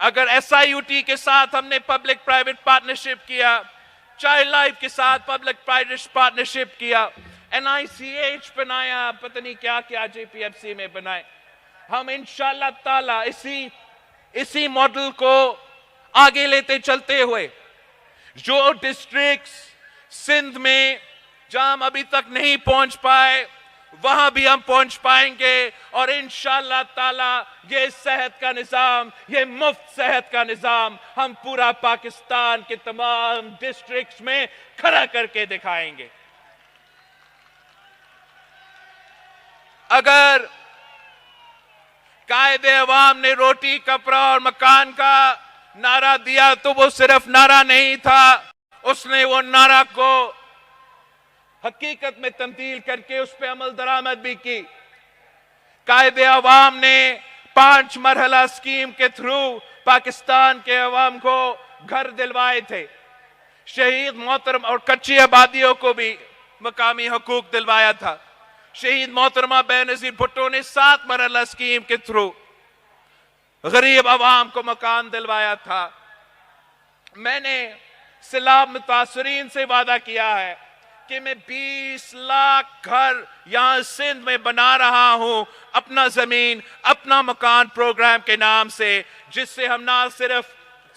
اگر SIUT کے ساتھ ہم نے پبلک پرائیویٹ پارٹنرشپ کیا, چائلڈ لائف کے ساتھ پبلک پرائیویٹ پارٹنرشپ کیا, NICH بنایا, پتہ نہیں کیا کیا JPFC میں بنائے, ہم انشاءاللہ تعالی اسی ماڈل کو آگے لیتے چلتے ہوئے جو ڈسٹرکٹس سندھ میں جہاں ہم ابھی تک نہیں پہنچ پائے وہاں بھی ہم پہنچ پائیں گے, اور انشاءاللہ تعالی یہ صحت کا نظام, یہ مفت صحت کا نظام ہم پورا پاکستان کے تمام ڈسٹرکٹس میں کھڑا کر کے دکھائیں گے. اگر قائد عوام نے روٹی, کپڑا اور مکان کا نعرہ دیا تو وہ صرف نعرہ نہیں تھا, اس نے وہ نعرہ کو حقیقت میں تبدیل کر کے اس پہ عمل درآمد بھی کی. قائد عوام نے 5 مرحلہ اسکیم کے تھرو پاکستان کے عوام کو گھر دلوائے تھے, شہید محترم اور کچی آبادیوں کو بھی مقامی حقوق دلوایا تھا. شہید محترمہ بے نظیر بھٹو نے 7 مرحلہ اسکیم کے تھرو غریب عوام کو مکان دلوایا تھا. میں نے سیلاب متاثرین سے وعدہ کیا ہے کہ میں 20 لاکھ گھر یہاں سندھ میں بنا رہا ہوں, اپنا زمین اپنا مکان پروگرام کے نام سے, جس سے ہم نہ صرف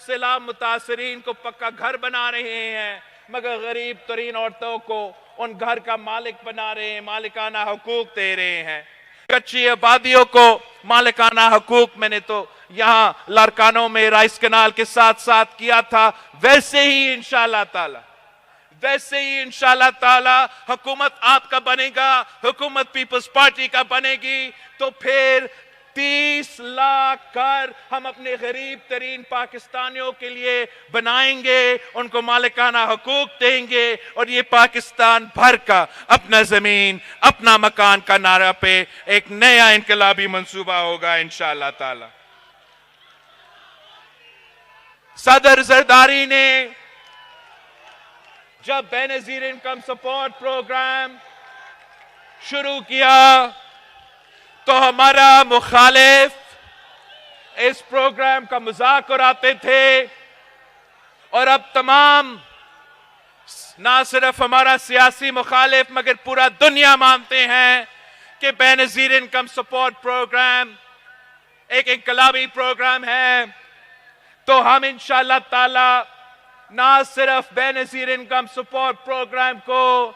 سیلاب متاثرین کو پکا گھر بنا رہے ہیں مگر غریب ترین عورتوں کو ان گھر کا مالک بنا رہے ہیں, مالکانہ حقوق دے رہے ہیں. کچی آبادیوں کو مالکانہ حقوق میں نے تو یہاں لارکانوں میں رائس کنال کے ساتھ ساتھ کیا تھا, ویسے ہی انشاءاللہ تعالی حکومت آپ کا بنے گا, حکومت پیپلز پارٹی کا بنے گی تو پھر 30 لاکھ گھر ہم اپنے غریب ترین پاکستانیوں کے لیے بنائیں گے, ان کو مالکانہ حقوق دیں گے, اور یہ پاکستان بھر کا اپنا زمین اپنا مکان کا نعرہ پہ ایک نیا انقلابی منصوبہ ہوگا انشاءاللہ تعالی. صدر زرداری نے جب بے نظیر انکم سپورٹ پروگرام شروع کیا تو ہمارا مخالف اس پروگرام کا مذاق اڑاتے تھے, اور اب تمام نہ صرف ہمارا سیاسی مخالف مگر پورا دنیا مانتے ہیں کہ بے نظیر انکم سپورٹ پروگرام ایک انقلابی پروگرام ہے. تو ہم انشاءاللہ تعالی نہ صرف بے نظیر انکم سپورٹ پروگرام کو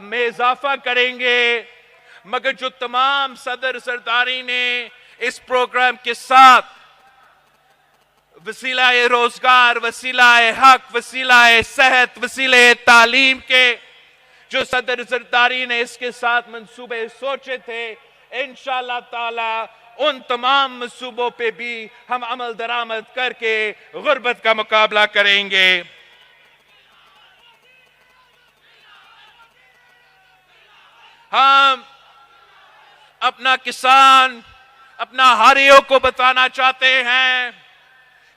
میں اضافہ کریں گے مگر جو تمام صدر زرداری نے اس پروگرام کے ساتھ وسیلہ روزگار, وسیلہ حق, وسیلہ صحت, وسیلہ تعلیم کے جو صدر زرداری نے اس کے ساتھ منصوبے سوچے تھے, انشاءاللہ تعالی ان تمام منصوبوں پہ بھی ہم عمل درآمد کر کے غربت کا مقابلہ کریں گے. ہم اپنا کسان, اپنا ہاریوں کو بتانا چاہتے ہیں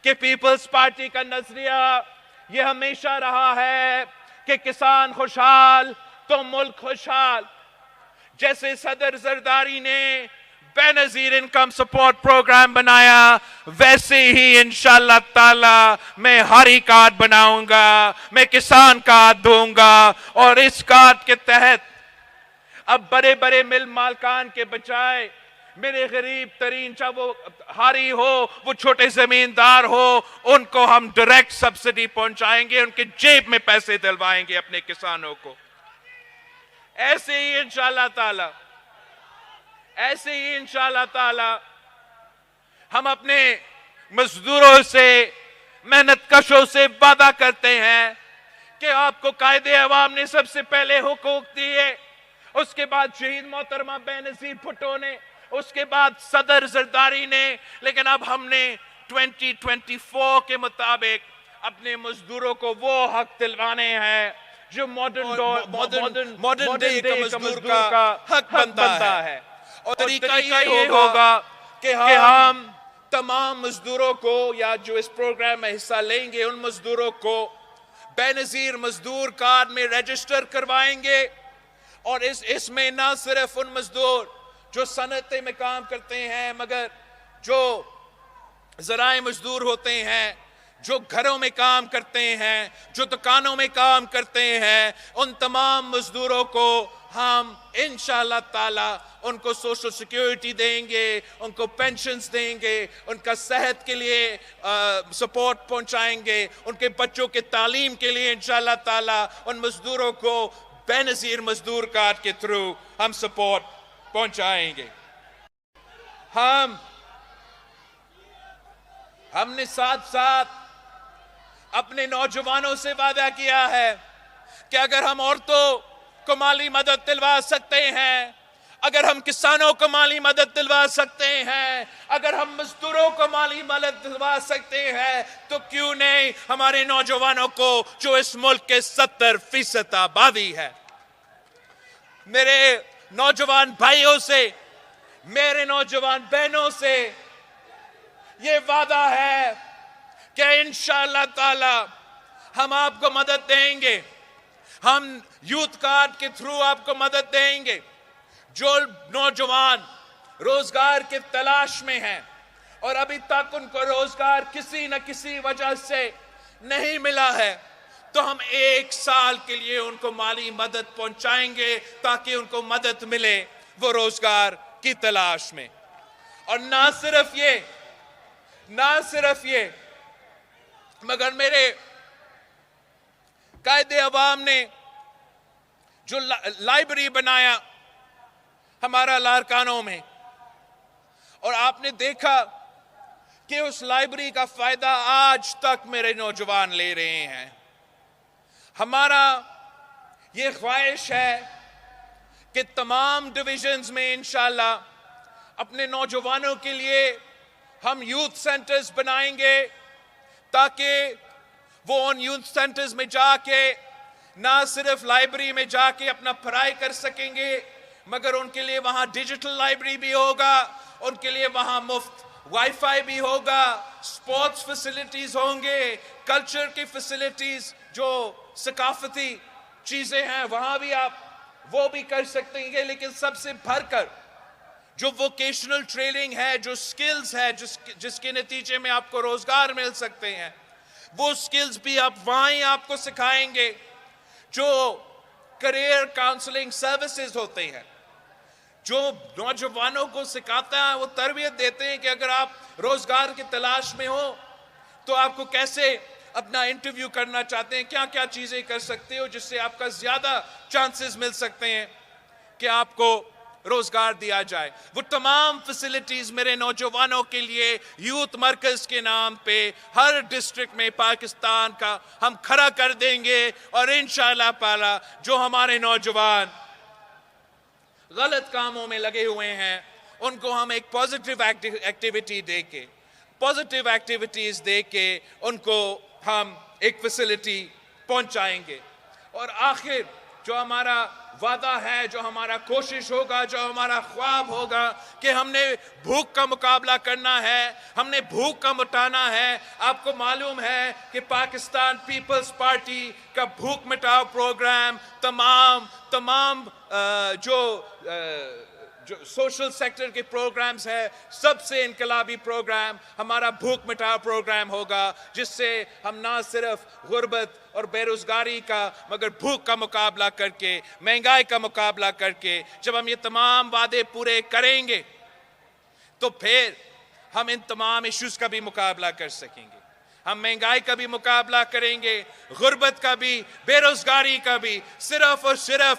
کہ پیپلز پارٹی کا نظریہ یہ ہمیشہ رہا ہے کہ کسان خوشحال تو ملک خوشحال. جیسے صدر زرداری نے بے نظیر انکم سپورٹ پروگرام بنایا ویسے ہی انشاءاللہ تعالی میں ہاری کارڈ بناؤں گا, میں کسان کارڈ دوں گا, اور اس کارڈ کے تحت اب بڑے بڑے مل مالکان کے بجائے میرے غریب ترین, چاہے وہ ہاری ہو وہ چھوٹے زمیندار ہو, ان کو ہم ڈائریکٹ سبسڈی پہنچائیں گے, ان کے جیب میں پیسے دلوائیں گے اپنے کسانوں کو. ایسے ہی انشاءاللہ تعالی ہم اپنے مزدوروں سے, محنت کشوں سے وعدہ کرتے ہیں کہ آپ کو قائد عوام نے سب سے پہلے حقوق دیے, اس کے بعد شہید محترمہ بے نظیر بھٹو نے, اس کے بعد صدر زرداری نے, لیکن اب ہم نے 2024 کے مطابق اپنے مزدوروں کو وہ حق دلوانے ہیں جو ماڈرن ڈے کا مزدور کا حق بنتا ہے. اور طریقہ یہ ہوگا کہ ہم تمام مزدوروں کو, یا جو اس پروگرام میں حصہ لیں گے ان مزدوروں کو بے نظیر مزدور کارڈ میں رجسٹر کروائیں گے, اور اس میں نہ صرف ان مزدور جو صنعتیں میں کام کرتے ہیں مگر جو ذرائع مزدور ہوتے ہیں، جو گھروں میں کام کرتے ہیں، جو دکانوں میں کام کرتے ہیں، ان تمام مزدوروں کو ہم انشاءاللہ تعالی ان کو سوشل سیکیورٹی دیں گے، ان کو پینشنز دیں گے، ان کا صحت کے لیے سپورٹ پہنچائیں گے، ان کے بچوں کے تعلیم کے لیے انشاءاللہ تعالی ان مزدوروں کو بے نظیر مزدور کارڈ کے تھرو ہم سپورٹ پہنچائیں گے۔ ہم نے ساتھ ساتھ اپنے نوجوانوں سے وعدہ کیا ہے کہ اگر ہم عورتوں کو مالی مدد دلوا سکتے ہیں، اگر ہم کسانوں کو مالی مدد دلوا سکتے ہیں، اگر ہم مزدوروں کو مالی مدد دلوا سکتے ہیں، تو کیوں نہیں ہمارے نوجوانوں کو جو اس ملک کے 70% آبادی ہے۔ میرے نوجوان بھائیوں سے، میرے نوجوان بہنوں سے یہ وعدہ ہے کہ انشاءاللہ تعالی ہم آپ کو مدد دیں گے، ہم یوتھ کارڈ کے تھرو آپ کو مدد دیں گے۔ جو نوجوان روزگار کی تلاش میں ہیں اور ابھی تک ان کو روزگار کسی نہ کسی وجہ سے نہیں ملا ہے، تو ہم 1 سال کے لیے ان کو مالی مدد پہنچائیں گے تاکہ ان کو مدد ملے وہ روزگار کی تلاش میں۔ اور نہ صرف یہ مگر میرے قائد عوام نے جو لائبریری بنایا ہمارا لاڑکانوں میں، اور آپ نے دیکھا کہ اس لائبریری کا فائدہ آج تک میرے نوجوان لے رہے ہیں۔ ہمارا یہ خواہش ہے کہ تمام ڈویژنز میں انشاءاللہ اپنے نوجوانوں کے لیے ہم یوتھ سینٹرز بنائیں گے تاکہ وہ ان یوتھ سینٹرز میں جا کے نہ صرف لائبریری میں جا کے اپنا پڑھائی کر سکیں گے، مگر ان کے لیے وہاں ڈیجیٹل لائبریری بھی ہوگا، ان کے لیے وہاں مفت وائی فائی بھی ہوگا، سپورٹس فیسلٹیز ہوں گے، کلچر کی فیسلٹیز جو ثقافتی چیزیں ہیں وہاں بھی آپ وہ بھی کر سکتے ہیں۔ لیکن سب سے بڑھ کر جو ووکیشنل ٹریننگ ہے، جو سکلز ہے جس کے نتیجے میں آپ کو روزگار مل سکتے ہیں، وہ سکلز بھی آپ وہاں ہی آپ کو سکھائیں گے۔ جو کریئر کاؤنسلنگ سروسز ہوتے ہیں، جو نوجوانوں کو سکھاتا ہے، وہ تربیت دیتے ہیں کہ اگر آپ روزگار کی تلاش میں ہو تو آپ کو کیسے اپنا انٹرویو کرنا چاہتے ہیں، کیا کیا چیزیں کر سکتے ہو جس سے آپ کا زیادہ چانسز مل سکتے ہیں کہ آپ کو روزگار دیا جائے۔ وہ تمام فیسلٹیز میرے نوجوانوں کے لیے یوتھ مرکز کے نام پہ ہر ڈسٹرکٹ میں پاکستان کا ہم کھڑا کر دیں گے، اور انشاءاللہ تعالی جو ہمارے نوجوان غلط کاموں میں لگے ہوئے ہیں ان کو ہم ایک پازیٹیو ایکٹیویٹیز دے کے ان کو ہم ایک فیسلٹی پہنچائیں گے۔ اور آخر جو ہمارا وعدہ ہے، جو ہمارا کوشش ہوگا، جو ہمارا خواب ہوگا کہ ہم نے بھوک کا مقابلہ کرنا ہے، ہم نے بھوک کا مٹانا ہے۔ آپ کو معلوم ہے کہ پاکستان پیپلز پارٹی کا بھوک مٹاؤ پروگرام تمام جو سوشل سیکٹر کے پروگرامز ہیں، سب سے انقلابی پروگرام ہمارا بھوک مٹاؤ پروگرام ہوگا، جس سے ہم نہ صرف غربت اور بے روزگاری کا مگر بھوک کا مقابلہ کر کے، مہنگائی کا مقابلہ کر کے جب ہم یہ تمام وعدے پورے کریں گے تو پھر ہم ان تمام ایشوز کا بھی مقابلہ کر سکیں گے۔ ہم مہنگائی کا بھی مقابلہ کریں گے، غربت کا بھی، بے روزگاری کا بھی۔ صرف اور صرف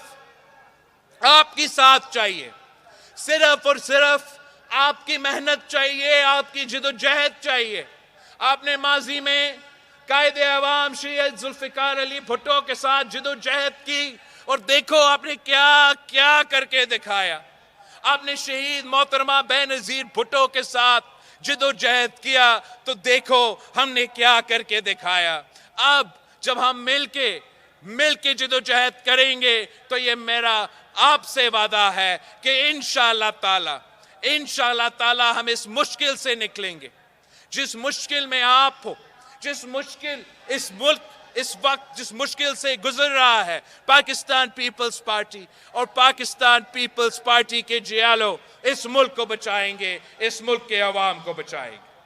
آپ کی ساتھ چاہیے، صرف اور صرف آپ کی محنت چاہیے، آپ کی جدوجہد چاہیے۔ آپ نے ماضی میں قائد عوام سید ذوالفقار علی بھٹو کے ساتھ جدوجہد کی، اور دیکھو آپ نے کیا کیا کر کے دکھایا۔ آپ نے شہید محترمہ بے نظیر بھٹو کے ساتھ جدوجہد کیا تو دیکھو ہم نے کیا کر کے دکھایا۔ اب جب ہم مل کے جدوجہد کریں گے تو یہ میرا آپ سے وعدہ ہے کہ انشاءاللہ تعالی ہم اس مشکل سے نکلیں گے۔ جس مشکل میں آپ ہو، جس مشکل اس ملک اس وقت جس مشکل سے گزر رہا ہے، پاکستان پیپلز پارٹی اور پاکستان پیپلز پارٹی کے جیالو اس ملک کو بچائیں گے، اس ملک کے عوام کو بچائیں گے۔